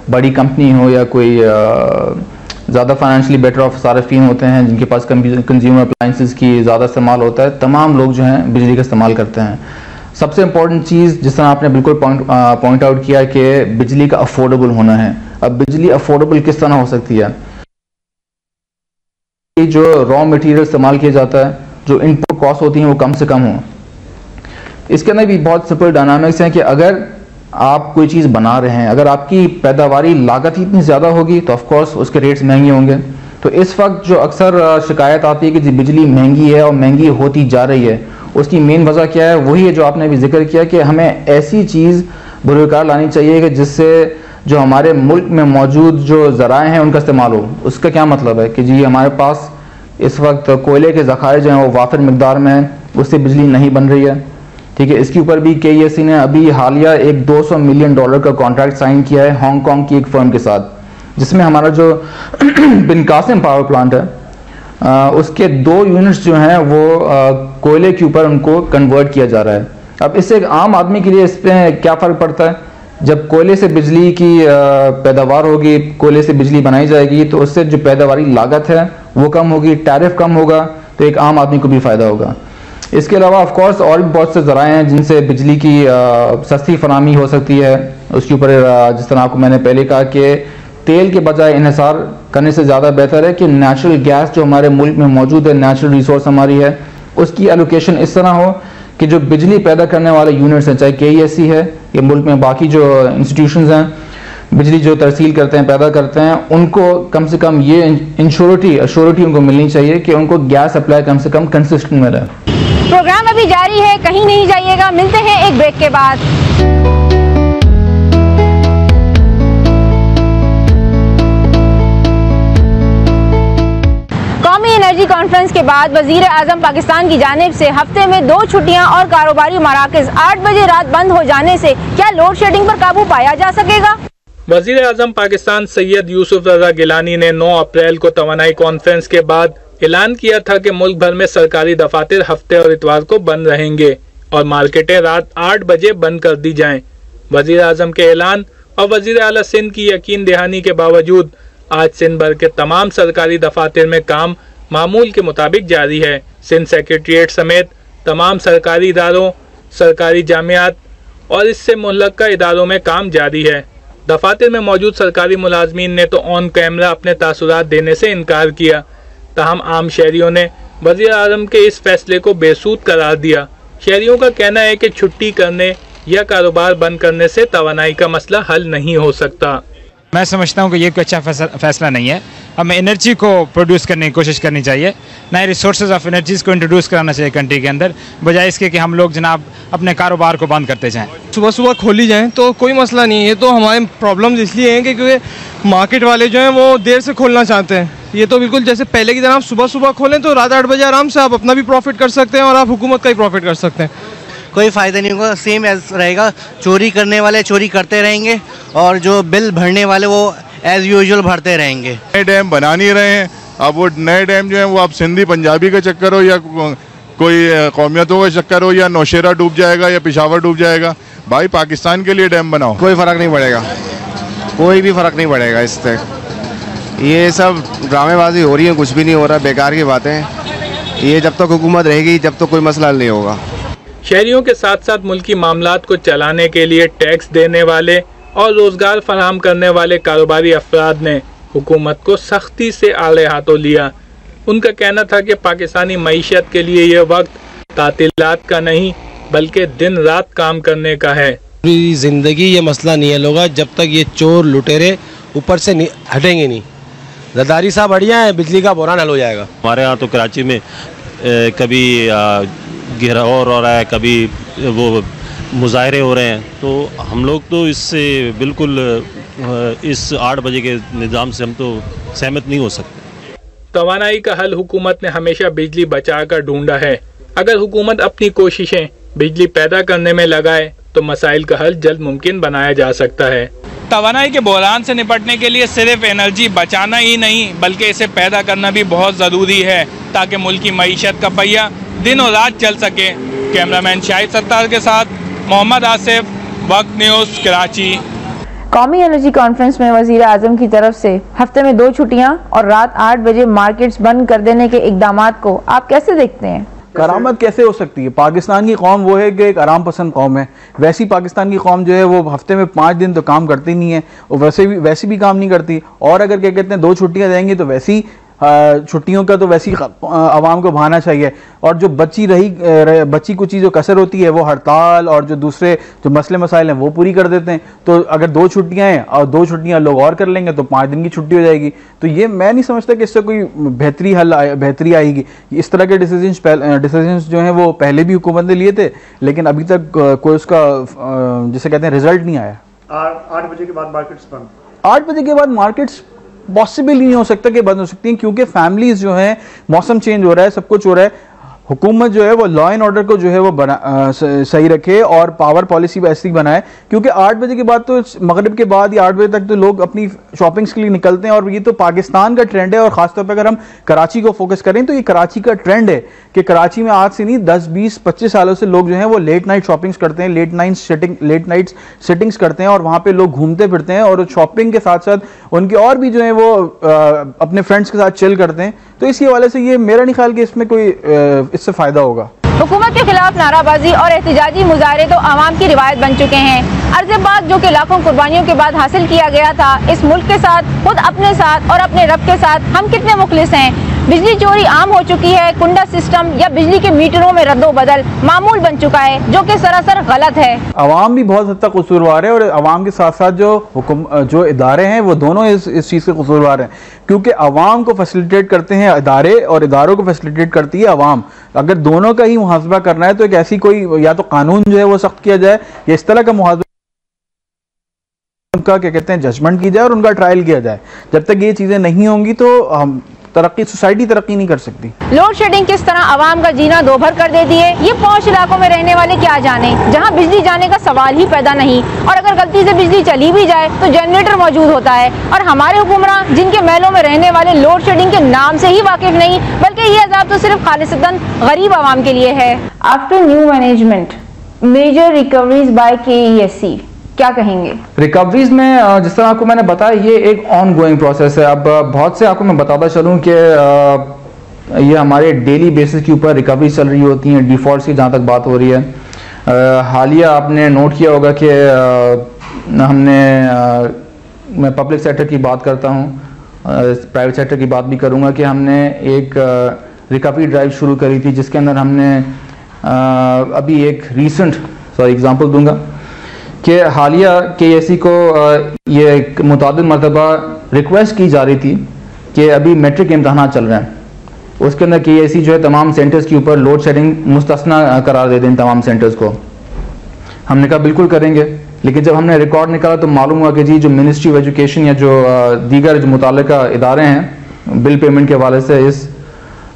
बड़ी कंपनी हो या कोई ज़्यादा फाइनेंशियली बेटर ऑफ सारिफीन होते हैं जिनके पास कंज्यूमर अप्लाइंसेस की ज़्यादा इस्तेमाल होता है, तमाम लोग जो हैं बिजली का इस्तेमाल करते हैं। सबसे इम्पोर्टेंट चीज़ जिस तरह आपने बिल्कुल पॉइंट आउट किया कि बिजली का अफोर्डेबल होना है। अब बिजली अफोर्डेबल किस तरह हो सकती है? जो रॉ मटेरियल इस्तेमाल किया जाता है, जो इनपुट कॉस्ट होती हैं वो कम से कम हो। इसके अंदर भी बहुत सिंपल डायनामिक्स हैं कि अगर आप कोई चीज़ बना रहे हैं, अगर आपकी पैदावारी लागत ही इतनी ज़्यादा होगी तो ऑफकोर्स उसके रेट्स महंगे होंगे। तो इस वक्त जो अक्सर शिकायत आती है कि जी बिजली महंगी है और महंगी होती जा रही है, उसकी मेन वजह क्या है? वही है जो आपने अभी जिक्र किया कि हमें ऐसी चीज़ बुरुकार लानी चाहिए कि जिससे जो हमारे मुल्क में मौजूद जो ज़राए हैं उनका इस्तेमाल हो। उसका क्या मतलब है कि जी हमारे पास इस वक्त कोयले के ज़खायर जो हैं वो वाफिर मिकदार में हैं, उससे बिजली नहीं बन रही है। ठीक है, इसके ऊपर भी KESC ने अभी हालिया एक $200 मिलियन का कॉन्ट्रैक्ट साइन किया है हांगकांग की एक फर्म के साथ, जिसमें हमारा जो बिन कासिम पावर प्लांट है उसके 2 यूनिट्स जो हैं वो कोयले के ऊपर उनको कन्वर्ट किया जा रहा है। अब इससे एक आम आदमी के लिए इस पर क्या फ़र्क पड़ता है? जब कोयले से बिजली की पैदावार होगी, कोयले से बिजली बनाई जाएगी तो उससे जो पैदावारी लागत है वो कम होगी, टैरिफ कम होगा, तो एक आम आदमी को भी फ़ायदा होगा। इसके अलावा ऑफ कोर्स और भी बहुत से ज़राए हैं जिनसे बिजली की सस्ती फराहमी हो सकती है। उसके ऊपर जिस तरह आपको मैंने पहले कहा कि तेल के बजाय इन्हिसार करने से ज़्यादा बेहतर है कि नेचुरल गैस जो हमारे मुल्क में मौजूद है, नेचुरल रिसोर्स हमारी है, उसकी एलोकेशन इस तरह हो कि जो बिजली पैदा करने वाले यूनिट्स हैं, चाहे KESC है या मुल्क में बाकी जो इंस्टीट्यूशंस हैं बिजली जो तरसील करते हैं, पैदा करते हैं, उनको कम से कम ये अश्योरिटी उनको मिलनी चाहिए कि उनको गैस सप्लाई कम से कम कंसिस्टेंट में रहे। प्रोग्राम अभी जारी है, कहीं नहीं जाइएगा, मिलते हैं एक ब्रेक के बाद। कौमी एनर्जी कॉन्फ्रेंस के बाद वजीर आजम पाकिस्तान की जानिब से हफ्ते में 2 छुट्टियां और कारोबारी मराकज़ 8 बजे रात बंद हो जाने से क्या लोड शेडिंग पर काबू पाया जा सकेगा? वजीर आजम पाकिस्तान सैयद यूसुफ रजा गिलानी ने 9 अप्रैल को तवानाई कॉन्फ्रेंस के बाद ऐलान किया था कि मुल्क भर में सरकारी दफातर हफ्ते और इतवार को बंद रहेंगे और मार्केटें रात 8 बजे बंद कर दी जाएं। वजीर आजम के ऐलान और वजीर आला सिंध की यकीन दहानी के बावजूद आज सिंध भर के तमाम सरकारी दफातर में काम मामूल के मुताबिक जारी है। सिंध सेक्रेटरीट समेत तमाम सरकारी इदारों, सरकारी जामियात और इससे मुल्लका इदारों में काम जारी है। दफातर में मौजूद सरकारी मुलाजमीन ने तो ऑन कैमरा अपने तासुरात देने से इनकार किया। ताहम आम शहरियों ने वज़ीर आज़म के इस फैसले को बेसूद करार दिया। शहरियों का कहना है कि छुट्टी करने या कारोबार बंद करने से तवानाई का मसला हल नहीं हो सकता। मैं समझता हूँ कि ये कोई अच्छा फैसला नहीं है। हमें एनर्जी को प्रोड्यूस करने की कोशिश करनी चाहिए, नए रिसोर्सेज ऑफ एनर्जीज़ को इंट्रोड्यूस कराना चाहिए कंट्री के अंदर, बजाय इसके कि हम लोग जनाब अपने कारोबार को बंद करते जाएं। सुबह सुबह खोली जाएं तो कोई मसला नहीं है। ये तो हमारे प्रॉब्लम्स इसलिए हैं कि क्योंकि मार्केट वाले जो हैं वो देर से खोलना चाहते हैं। ये तो बिल्कुल जैसे पहले की तरह आप सुबह सुबह खोलें तो रात 8 बजे आराम से आप अपना भी प्रॉफिट कर सकते हैं और आप हुकूमत का ही प्रॉफिट कर सकते हैं। कोई फ़ायदा नहीं होगा, सेम एज रहेगा। चोरी करने वाले चोरी करते रहेंगे और जो बिल भरने वाले वो एज यूजुअल भरते रहेंगे। नए डैम बना नहीं रहे हैं। अब वो नए डैम जो है वो अब सिंधी पंजाबी का चक्कर हो या कोई कौमियतों का चक्कर हो या नौशेरा डूब जाएगा या पेशावर डूब जाएगा। भाई पाकिस्तान के लिए डैम बनाओ। कोई फ़र्क नहीं पड़ेगा, कोई भी फ़र्क नहीं पड़ेगा इससे। ये सब ड्रामेबाजी हो रही है, कुछ भी नहीं हो रहा, बेकार की बातें। ये जब तक हुकूमत रहेगी जब तक कोई मसला नहीं होगा। शहरियों के साथ साथ मुल्की मामलात को चलाने के लिए टैक्स देने वाले और रोजगार फराहम करने वाले कारोबारी अफराद ने हुकूमत को सख्ती से आले हाथों लिया। उनका कहना था कि पाकिस्तानी मईशत के लिए यह वक्त तातीलात का नहीं बल्कि दिन रात काम करने का है। पूरी जिंदगी ये मसला नहीं हल होगा जब तक ये चोर लुटेरे ऊपर से हटेंगे नहीं। जरदारी साहब बढ़िया है, बिजली का बुहरान हल हो जाएगा। हमारे यहाँ तो कराची में कभी घेराव हो रहा है, कभी वो मुजाहरे हो रहे हैं, तो हम लोग तो इससे बिल्कुल इस 8 बजे के निज़ाम से हम तो सहमत नहीं हो सकते। तवानाई का हल हुकूमत ने हमेशा बिजली बचाकर ढूंढा है। अगर हुकूमत अपनी कोशिशें बिजली पैदा करने में लगाए तो मसाइल का हल जल्द मुमकिन बनाया जा सकता है। तवानाई के बहरान से निपटने के लिए सिर्फ एनर्जी बचाना ही नहीं बल्कि इसे पैदा करना भी बहुत ज़रूरी है ताकि मुल्क की मईशत का पहिया दिन और रात चल सके। कैमरामैन शाहिद सत्तार के साथ मोहम्मद आसिफ, वक्त न्यूज़, कराची। कौमी एनर्जी कॉन्फ्रेंस में वज़ीर आज़म की तरफ से हफ्ते में 2 छुट्टियां और रात 8 बजे मार्केट्स बंद कर देने के इक़दामात को आप कैसे देखते हैं? करामत कैसे हो सकती है? पाकिस्तान की कौम वो है कि एक आराम पसंद कौम है। वैसी पाकिस्तान की कौम जो है वो हफ्ते में 5 दिन तो काम करती नहीं है और वैसे भी काम नहीं करती। और अगर क्या कहते हैं 2 छुट्टियां देंगी तो वैसी छुट्टियों का तो वैसी आवाम को भाना चाहिए। और जो बची कुछ जो कसर होती है वो हड़ताल और जो दूसरे जो मसले मसाइल हैं वो पूरी कर देते हैं। तो अगर 2 छुट्टियां हैं और 2 छुट्टियां लोग और कर लेंगे तो 5 दिन की छुट्टी हो जाएगी। तो ये मैं नहीं समझता कि इससे कोई बेहतरी आएगी। इस तरह के डिसीजंस जो हैं वो पहले भी हुकूमत ने लिए थे लेकिन अभी तक कोई उसका जिसे कहते हैं रिजल्ट नहीं आया। 8 बजे के बाद मार्केट्स बंद। 8 बजे के बाद मार्केट्स पॉसिबल नहीं हो सकता कि बंद हो सकती हैं क्योंकि फैमिलीज जो हैं, मौसम चेंज हो रहा है, सब कुछ हो रहा है। हुकूमत जो है वो लॉ एंड ऑर्डर को जो है वो सही रखे और पावर पॉलिसी ऐसी बनाए क्योंकि 8 बजे के बाद तो मगरिब के बाद या 8 बजे तक तो लोग अपनी शॉपिंग्स के लिए निकलते हैं। और ये तो पाकिस्तान का ट्रेंड है और ख़ासतौर पर अगर हम कराची को फोकस करें तो ये कराची का ट्रेंड है कि कराची में आज से नहीं 10, 20, 25 सालों से लोग जो हैं वो लेट नाइट शॉपिंग्स करते हैं, लेट नाइट सिटिंग्स करते हैं और वहाँ पर लोग घूमते फिरते हैं और शॉपिंग के साथ साथ उनके और भी जो है वो अपने फ्रेंड्स के साथ चिल करते हैं। तो इसी हवाले से ये मेरा नहीं ख्याल कि इसमें कोई इससे फायदा होगा। हुकूमत के खिलाफ नाराबाजी और एहतिजाजी मुजाहरे तो आवाम की रिवायत बन चुके हैं। अर्ज़ पाक जो कि लाखों कुर्बानियों के बाद हासिल किया गया था, इस मुल्क के साथ, खुद अपने साथ और अपने रब के साथ हम कितने मुखलिस हैं। बिजली चोरी आम हो चुकी है, कुंडा सिस्टम या बिजली के मीटरों में रद्दो बदल मामूल बन चुका है जो कि सरासर गलत है। अवाम भी बहुत हद तक कसूरवार है और अवाम के साथ साथ जो इदारे हैं वो दोनों इस चीज़ के कसूरवार हैं क्योंकि अवाम को फैसिलिटेट करते हैं इदारे और इदारों को फैसिलिटेट करती है अवाम। अगर दोनों का ही मुहासबा करना है तो एक ऐसी कोई या तो कानून जो है वो सख्त किया जाए या इस तरह का मुहासबा उनका क्या कहते हैं जजमेंट की जाए और उनका ट्रायल किया जाए। जब तक ये चीज़ें नहीं होंगी तो हम सोसाइटी तरक्की नहीं कर सकती। लोड शेडिंग किस तरह आवाम का जीना दोभर कर देती है ये पहुंच इलाकों में रहने वाले क्या जाने, जहां बिजली जाने का सवाल ही पैदा नहीं और अगर गलती से बिजली चली भी जाए तो जनरेटर मौजूद होता है। और हमारे हुक्मरान जिनके महलों में रहने वाले लोड शेडिंग के नाम से ही वाकिफ नहीं बल्कि ये अजाब तो सिर्फ खालिसतन गरीब आवाम के लिए है। After new management major recoveries by KESC क्या कहेंगे? रिकवरीज में जिस तरह आपको मैंने बताया, ये एक ऑन गोइंग प्रोसेस है। अब बहुत से आपको मैं बताता चलूँ कि ये हमारे डेली बेसिस के ऊपर रिकवरी चल रही होती हैं। डिफ़ॉल्ट की जहाँ तक बात हो रही है, हालिया आपने नोट किया होगा कि हमने मैं पब्लिक सेक्टर की बात करता हूँ, प्राइवेट सेक्टर की बात भी करूँगा, कि हमने एक रिकवरी ड्राइव शुरू करी थी, जिसके अंदर हमने अभी एक रीसेंट एग्जांपल दूंगा कि हालिया KSE को ये मुतादिद मरतबा रिक्वेस्ट की जा रही थी कि अभी मैट्रिक इम्तहान चल रहे हैं, उसके अंदर KSE जो है तमाम सेंटर्स के ऊपर लोड शेडिंग मुस्तस्ना करार दे दें तमाम सेंटर्स को। हमने कहा बिल्कुल करेंगे, लेकिन जब हमने रिकॉर्ड निकाला तो मालूम हुआ कि जी जो मिनिस्ट्री ऑफ एजुकेशन या जो दीगर जो मुताल्लिका इदारे हैं बिल पेमेंट के हवाले से इस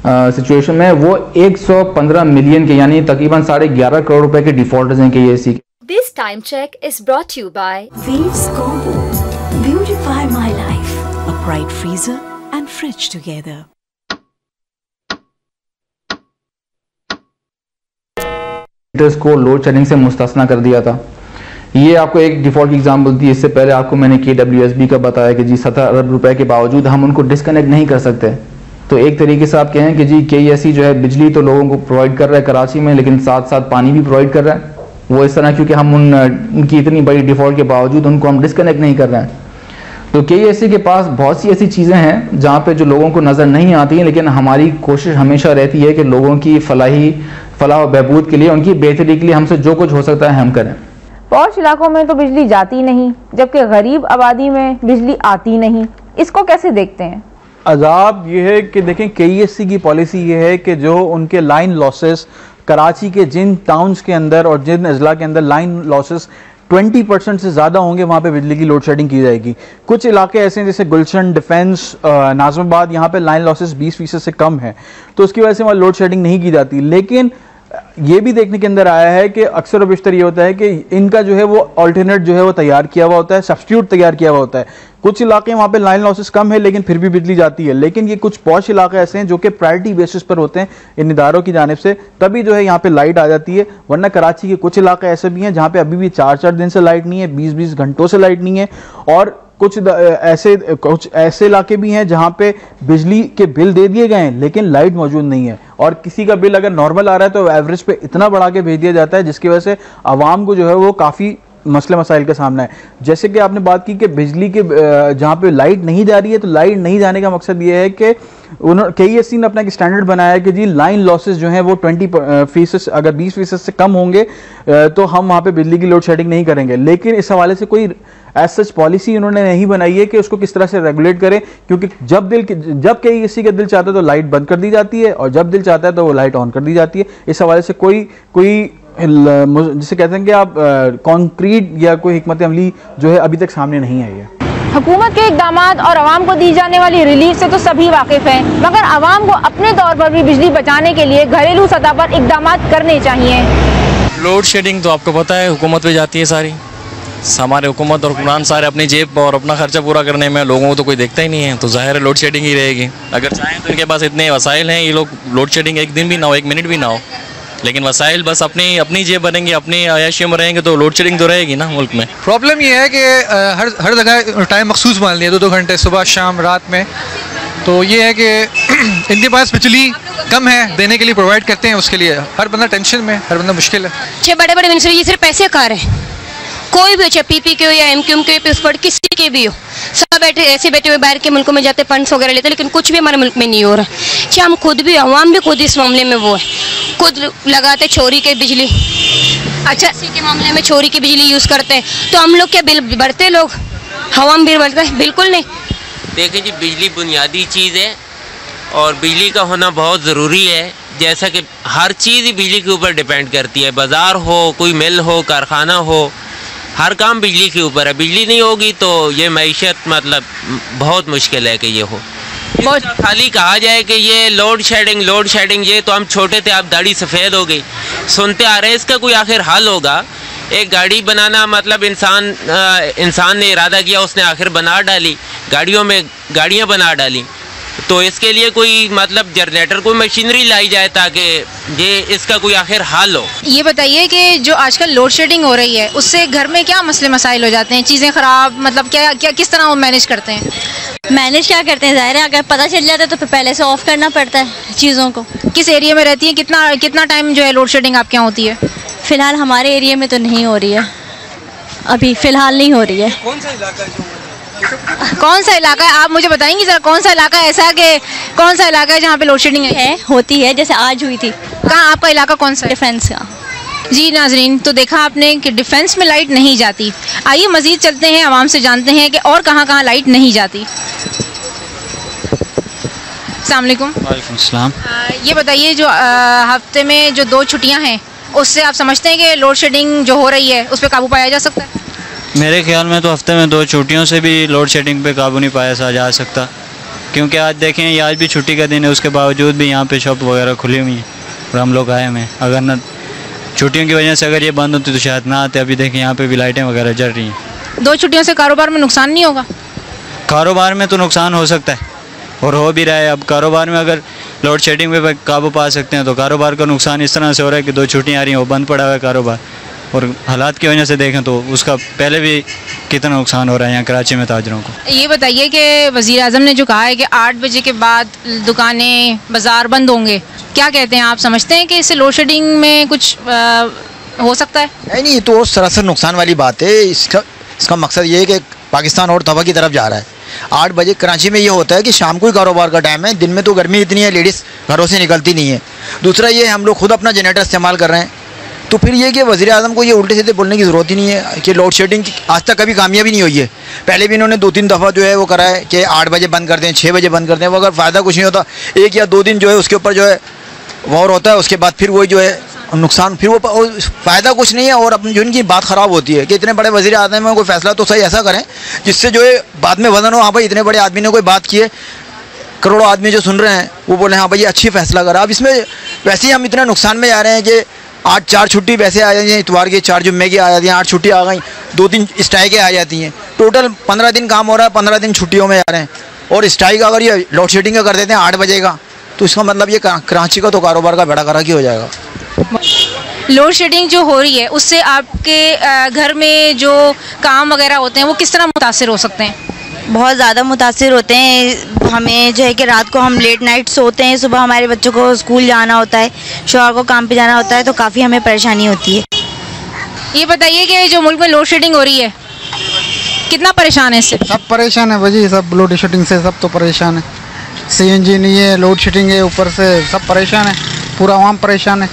सिचुएशन में, वो 115 मिलियन के यानी तकरीबन 11.5 करोड़ रुपए के डिफॉल्टर्स हैं KSE के। This time check is brought to you by Waves Combo. Beautify my life. A bright freezer and fridge together. को लोड शेडिंग से मुस्तस्ना कर दिया था। ये आपको एक डिफॉल्ट की एग्जांपल दी। इससे पहले आपको मैंने KWSB का बताया कि जी 17 अरब रुपए के बावजूद हम उनको डिस्कनेक्ट नहीं कर सकते। तो एक तरीके से आप कहें कि जी KSE जो है बिजली तो लोगों को प्रोवाइड कर रहा है कराची में, लेकिन साथ साथ पानी भी प्रोवाइड कर रहा है। वो इस तरह क्योंकि हम उनकी इतनी बड़ी डिफॉल्ट के बावजूद उनको हम डिस्कनेक्ट नहीं कर रहे हैं। तो KSE के पास बहुत सी ऐसी चीज़ें हैं जहाँ पे जो लोगों को नज़र नहीं आती हैं, लेकिन हमारी कोशिश हमेशा रहती है कि लोगों की फलाह व बहबूद के लिए, उनकी बेहतरी के लिए हमसे जो कुछ हो सकता है हम करें। पॉश इलाकों में तो बिजली जाती नहीं, जबकि गरीब आबादी में बिजली आती नहीं, इसको कैसे देखते हैं? अजाब ये है कि देखें KSE की पॉलिसी ये है कि जो उनके लाइन लॉसेस कराची के जिन टाउन्स के अंदर और जिन अजला के अंदर लाइन लॉसेस 20% से ज़्यादा होंगे, वहाँ पे बिजली की लोड शेडिंग की जाएगी। कुछ इलाके ऐसे हैं जैसे गुलशन, डिफेंस, नाज़िमाबाद, यहाँ पे लाइन लॉसेस 20% से कम है, तो उसकी वजह से वहाँ लोड शेडिंग नहीं की जाती। लेकिन ये भी देखने के अंदर आया है कि अक्सर और बेशतर ये होता है कि इनका जो है वो अल्टरनेट जो है वो तैयार किया हुआ होता है, सब्स्टिट्यूट तैयार किया हुआ होता है। कुछ इलाके वहाँ पे लाइन लॉसेस कम है लेकिन फिर भी बिजली जाती है। लेकिन ये कुछ पॉश इलाके ऐसे हैं जो कि प्रायोरिटी बेसिस पर होते हैं इन इदारों की जानिब से, तभी जो है यहाँ पे लाइट आ जाती है। वरना कराची के कुछ इलाके ऐसे भी हैं जहाँ पे अभी भी 4-4 दिन से लाइट नहीं है, 20-20 घंटों से लाइट नहीं है। और कुछ ऐसे इलाके भी हैं जहाँ पे बिजली के बिल दे दिए गए हैं लेकिन लाइट मौजूद नहीं है, और किसी का बिल अगर नॉर्मल आ रहा है तो एवरेज पे इतना बढ़ा के भेज दिया जाता है, जिसकी वजह से आवाम को जो है वो काफ़ी मसले मसाइल का सामना है। जैसे कि आपने बात की कि बिजली के जहाँ पे लाइट नहीं जा रही है, तो लाइट नहीं जाने का मकसद ये है कि KSE ने अपना एक स्टैंडर्ड बनाया है कि जी लाइन लॉसेस जो हैं वो 20%, अगर 20% से कम होंगे तो हम वहाँ पे बिजली की लोड शेडिंग नहीं करेंगे। लेकिन इस हवाले से कोई एज सच पॉलिसी उन्होंने नहीं बनाई है कि उसको किस तरह से रेगुलेट करें, क्योंकि जब KSE का दिल चाहता है तो लाइट बंद कर दी जाती है और जब दिल चाहता है तो वो लाइट ऑन कर दी जाती है। इस हवाले से कोई जिसे कहते हैं कि आप कॉन्क्रीट या कोई हिकमत अमली जो है अभी तक सामने नहीं आई है। हुकूमत के इकदाम और आवाम को दी जाने वाली रिलीफ से तो सभी वाकिफ हैं, मगर आवाम को अपने तौर पर भी बिजली बचाने के लिए घरेलू सतह पर इकदाम करने चाहिए। लोड शेडिंग तो आपको पता है हुकूमत पे जाती है सारी, हमारे हुकूमत और हुक्मरान सारे अपनी जेब और अपना खर्चा पूरा करने में, लोगों को तो कोई देखता ही नहीं है, तो जाहिर है लोड शेडिंग ही रहेगी। अगर चाहें तो इनके पास इतने वसाइल हैं, ये लोग लोड शेडिंग एक दिन भी ना हो, एक मिनट भी ना हो, लेकिन वसाइल बस अपनी जेब बनेंगे, अपनी अयाशियों में रहेंगे, तो लोड शेडिंग तो रहेगी ना मुल्क में। प्रॉब्लम ये है कि हर जगह टाइम मखसूस मान लिया 2-2 घंटे सुबह शाम रात में, तो ये है कि इनके पास बिजली कम है देने के लिए, प्रोवाइड करते हैं, उसके लिए हर बंदा टेंशन में, हर बंदा मुश्किल है। बड़े बड़े मिनिस्टर ये सिर्फ पैसे खा रहे हैं, कोई भी हो, चाहे PP के हो या MQM के पर किसी के भी हो, सब ऐसे बैठे हुए बाहर के मुल्कों में जाते फंड्स वगैरह लेते, लेकिन कुछ भी हमारे मुल्क में नहीं हो रहा। चाहे हम खुद भी, अवाम भी खुद इस मामले में वो है, खुद लगाते चोरी के बिजली, अच्छा इसी के मामले में चोरी की बिजली यूज़ करते हैं, तो हम लोग क्या बिल बढ़ते, लोग हवाम बिल बढ़ता है? बिल्कुल नहीं। देखिए जी, बिजली बुनियादी चीज़ है और बिजली का होना बहुत ज़रूरी है। जैसा कि हर चीज़ ही बिजली के ऊपर डिपेंड करती है, बाज़ार हो, कोई मिल हो, कारखाना हो, हर काम बिजली के ऊपर है। बिजली नहीं होगी तो ये मईशत मतलब बहुत मुश्किल है कि ये हो। खाली कहा जाए कि ये लोड शेडिंग ये तो हम छोटे थे, अब दाढ़ी सफ़ेद हो गई, सुनते आ रहे हैं, इसका कोई आखिर हल होगा। एक गाड़ी बनाना मतलब इंसान ने इरादा किया, उसने आखिर बना डाली, गाड़ियों में गाड़ियाँ बना डाली, तो इसके लिए कोई मतलब जनरेटर, कोई मशीनरी लाई जाए ताकि ये इसका कोई आखिर हल हो। ये बताइए कि जो आजकल लोड शेडिंग हो रही है उससे घर में क्या मसले मसाइल हो जाते हैं, चीज़ें ख़राब, मतलब क्या क्या किस तरह वो मैनेज करते हैं? मैनेज क्या करते हैं, ज़ाहिर है अगर पता चल जाता है तो फिर पहले से ऑफ करना पड़ता है चीज़ों को। किस एरिया में रहती है, कितना टाइम जो है लोड शेडिंग आपके यहाँ होती है? फ़िलहाल हमारे एरिया में तो नहीं हो रही है, अभी फ़िलहाल नहीं हो रही है। कौन सा इलाका है आप मुझे बताएंगी ज़रा, कौन सा इलाका ऐसा है कि कौन सा इलाका है जहाँ पे लोड शेडिंग है? होती है, जैसे आज हुई थी। कहाँ आपका इलाका कौन सा? डिफेंस का। जी नाजरीन, तो देखा आपने कि डिफेंस में लाइट नहीं जाती। आइए मजीद चलते हैं, आवाम से जानते हैं कि और कहाँ कहाँ लाइट नहीं जाती। अस्सलाम वालेकुम। वालेकुम सलाम। ये बताइए जो हफ्ते में जो 2 छुट्टियाँ हैं उससे आप समझते हैं कि लोड शेडिंग जो हो रही है उस पर काबू पाया जा सकता है? मेरे ख्याल में तो हफ्ते में 2 छुट्टियों से भी लोड शेडिंग पे काबू नहीं पाया जा सकता, क्योंकि आज देखें ये आज भी छुट्टी का दिन है, उसके बावजूद भी यहाँ पे शॉप वगैरह खुली हुई हैं और हम लोग आए हैं। अगर न छुट्टियों की वजह से अगर ये बंद होती तो शायद ना आते। अभी देखें यहाँ पे भी लाइटें वगैरह जल रही हैं। 2 छुट्टियों से कारोबार में नुकसान नहीं होगा? कारोबार में तो नुकसान हो सकता है और हो भी रहा है। अब कारोबार में अगर लोड शेडिंग पे काबू पा सकते हैं तो कारोबार का नुकसान इस तरह से हो रहा है कि 2 छुट्टियाँ आ रही हैं, वो बंद पड़ा हुआ है कारोबार, और हालात की वजह से देखें तो उसका पहले भी कितना नुकसान हो रहा है यहाँ कराची में ताजरों को। ये बताइए कि वज़ीर आज़म ने जो कहा है कि 8 बजे के बाद दुकानें बाज़ार बंद होंगे, क्या कहते हैं आप? समझते हैं कि इससे लोड शेडिंग में कुछ हो सकता है? नहीं, तो सरासर नुकसान वाली बात है। इसका मकसद ये है कि पाकिस्तान और तबाह की तरफ जा रहा है। 8 बजे कराची में ये होता है कि शाम को ही कारोबार का टाइम है, दिन में तो गर्मी इतनी है लेडीज़ घरों से निकलती नहीं है। दूसरा ये हम लोग खुद अपना जनरेटर इस्तेमाल कर रहे हैं, तो फिर ये कि वज़ीर आज़म को ये उल्टे सीधे बोलने की ज़रूरत ही नहीं है कि लोड शेडिंग आज तक कभी कामयाबी नहीं हुई है। पहले भी इन्होंने 2-3 दफ़ा जो है वो करा है कि 8 बजे बंद कर दें, 6 बजे बंद कर दें, वो अगर फ़ायदा कुछ नहीं होता, 1 या 2 दिन जो है उसके ऊपर जो है वॉर होता है, उसके बाद फिर वही जो है नुकसान, फिर वो फ़ायदा कुछ नहीं है और अपनी जो इनकी बात ख़राब होती है कि इतने बड़े वज़ीर आज़म हैं, कोई फ़ैसला तो सही ऐसा करें जिससे जो है बाद में वजन हो, हाँ भाई इतने बड़े आदमी ने कोई बात की है, करोड़ों आदमी जो सुन रहे हैं वो बोले हाँ भाई ये अच्छी फ़ैसला करा। अब इसमें वैसे ही हम इतना नुकसान में जा रहे हैं कि आज 4 छुट्टी वैसे आ जाती हैं, इतवार की 4 जुम्मे की आ जाती हैं, 8 छुट्टी आ गई, 2-3 स्ट्राइकें आ जाती हैं, टोटल 15 दिन काम हो रहा है, 15 दिन छुट्टियों में जा रहे हैं। और स्ट्राइक अगर ये लोड शेडिंग का कर देते हैं 8 बजे का, तो इसका मतलब ये कराची का तो कारोबार का बेड़ा गर्क ही हो जाएगा। लोड शेडिंग जो हो रही है उससे आपके घर में जो काम वगैरह होते हैं वो किस तरह मुतासिर हो सकते हैं? बहुत ज़्यादा मुतासिर होते हैं। हमें जो है कि रात को हम लेट नाइट सोते हैं, सुबह हमारे बच्चों को स्कूल जाना होता है, शौहर को काम पे जाना होता है, तो काफ़ी हमें परेशानी होती है। ये बताइए कि जो मुल्क में लोड शेडिंग हो रही है कितना परेशान है इससे? सब परेशान है वजी, सब लोड शेडिंग से सब तो परेशान है। CNG नहीं है, लोड शेडिंग है, ऊपर से सब परेशान है, पूरा आवाम परेशान है।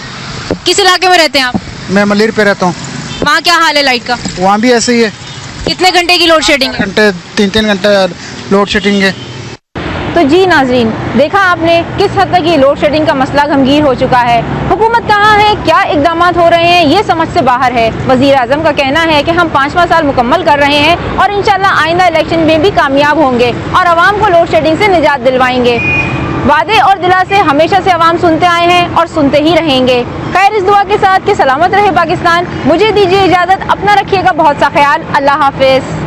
किस इलाके में रहते हैं आप? मैं मलिर पे रहता हूँ। वहाँ क्या हाल है लाइट का? वहाँ भी ऐसे ही है। कितने घंटे की लोड शेडिंग है? 3-3 घंटे लोड शेडिंग है। तो जी नाजरीन, देखा आपने किस हद तक ये लोड शेडिंग का मसला गंभीर हो चुका है। हुकूमत कहाँ है, क्या इकदाम हो रहे हैं, ये समझ से बाहर है। वज़ीर आज़म का कहना है कि हम 5वां साल मुकम्मल कर रहे हैं और इंशाल्लाह आइंदा इलेक्शन में भी कामयाब होंगे और आवाम को लोड शेडिंग से निजात दिलवाएंगे। वादे और दिला से हमेशा से आवाम सुनते आए हैं और सुनते ही रहेंगे। खैर इस दुआ के साथ कि सलामत रहे पाकिस्तान। मुझे दीजिए इजाज़त, अपना रखिएगा बहुत सा ख्याल। अल्लाह हाफिज़।